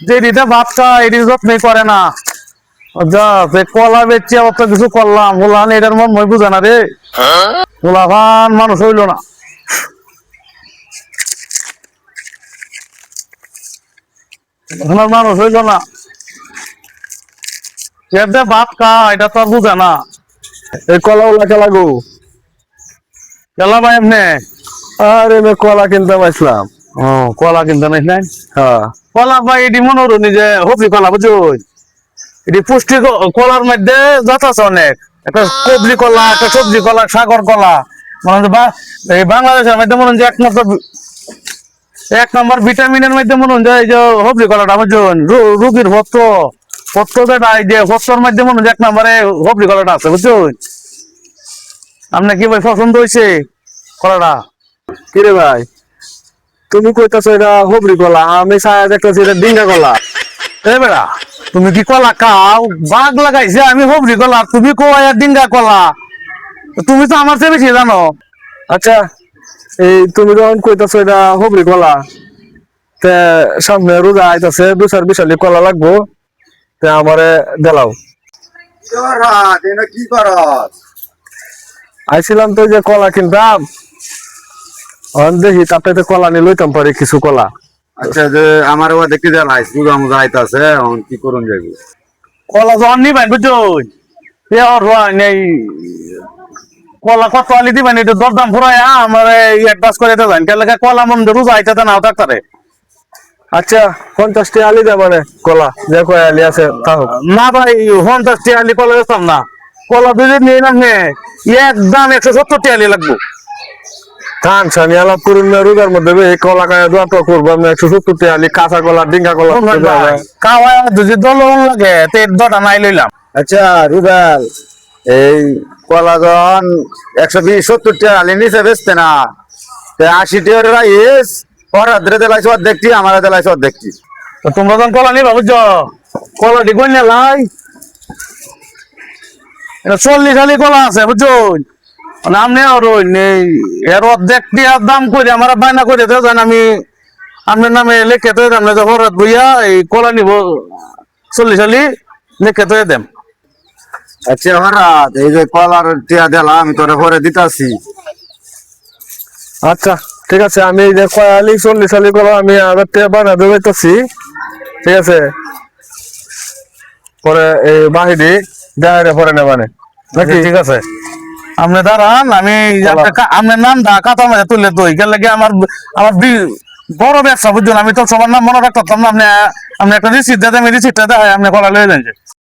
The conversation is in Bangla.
যে দিতে ভাত খায় এটি যত্নই করে না। যা কলা বেচছে অত কিছু করলাম, বললাম এটার মন মই বুঝে না রে, গোলাভান মানুষ হইল না, মানুষ হইল না। এতে ভাত খায় এটা তো আর বুঝে না। এই কলা উলা খেলা গো। খেলা ভাই এমনি আরে আমি কলা কিনতে পাইছিলাম। ও কলা কিনতে নাই নাই হ্যাঁ কলা ভাই এটি মনে হলো নিজে হবি কলা বুঝছো, এটি পুষ্টি কলার মধ্যে যত আছে অনেক, একটা কবলি কলা, একটা সবজি কলা, সাগর কলা, মনে হয় এই বাংলাদেশের মধ্যে মনে হয় একমাত্র এক নম্বর ভিটামিনের মধ্যে মনে হয় এই যে হবলি কলাটা বুঝছেন, রুগীর ভক্ত ভক্ত যেটা এই যে ভক্তর মধ্যে মনে হয় এক নম্বরে হবলি কলাটা আছে বুঝছেন। আপনার কি ভাই পছন্দ হয়েছে কলাটা? কিরে ভাই তুমি কইতাছো এটা হবরি কলা, আমি ছায়া দেখতেছি এটা ডিঙ্গা কলা। এ বেড়া তুমি কি কলা খাও? বাঘ লাগাইছে আমি হবলি কলা, তুমি কয়া ডিঙ্গা কলা, তুমি তো আমার চেয়ে বেশি জানো। আচ্ছা এই তুমি যখন কইতাছো এটা হবরি কলা, তে সামনে রোজা আইতাছে, 2-4 বিশালি কলা লাগবো, তে আমারে দেলাও। কি করস? আইছিলাম তো যে কলা কিনতাম, দেখি তাতে কলা নিয়ে লইতাম পারি কিছু কলা। আচ্ছা যে আমার ওয়া দেখতে দেন আইস পূজা মুজা আইতাছে, এখন কি করুন যাবি? কলা যখন নিবেন বুঝছেন, এই কলা কত আলি দিবেন এটা দরদাম ফুরাই আমার অ্যাডভান্স করে দেবেন, কেন কলা মন রোজা আইতে নাও ডাক্তারে। আচ্ছা 50টি আলি দে মানে কলা যে কয় আলি আছে তাও। না ভাই 50টি আলি কলা বেচতাম না, কলা দুই নিয়ে না একদম 170টি আলি লাগবো। ধান সানি আলাপ করুন না, রোজার মধ্যে এই কলা কায়া দোয়া তো করবো আমি 170টি আলি, কাঁচা কলা ডিঙ্গা কলা। কাওয়া যদি দল লাগে তে দটা নাই লইলাম। আচ্ছা রুবেল, এই কলা যখন 120-70 টাকা আলি নিচে বেচতে না, 80 টাকার রাইস ওর হাতে দেলাইছ দেখছি, আমার দেলাইছ দেখছি। তোমরা যখন কলা নিবা বুঝছো, কলা ডিগো লাই 40 আলি কলা আছে বুঝছো, নাম নেই এর অর্ধেক টিয়ার দাম করে আমার বায়না করে দেন, আমি আপনার নামে লিখে তো দেন, হরাত বইয়া এই কলা নিব 40 আলি লিখে তো দেন। আচ্ছা হঠাৎ এই যে কলার টিয়া দিলাম আমি তোরে পরে দিতাছি। আচ্ছা ঠিক আছে, আমি এই যে কয় আলি 40 আলি কলা আমি আবার বানা দেবাইতেছি, ঠিক আছে, পরে এই বাহিনী দেখাইলে পরে নেবানে নাকি? ঠিক আছে আপনি দাঁড়ান, আমি আপনার নাম কাতার মাঝে তুললে তো লাগে আমার আমার বড় ব্যবসা বুঝছেন, আমি তো সবার নাম মনে রাখতাম না। আপনি একটা রিসিপ্ট দেন, আমি রিসিপ্টটা দেখাই আপনি কলা লয়ে যান।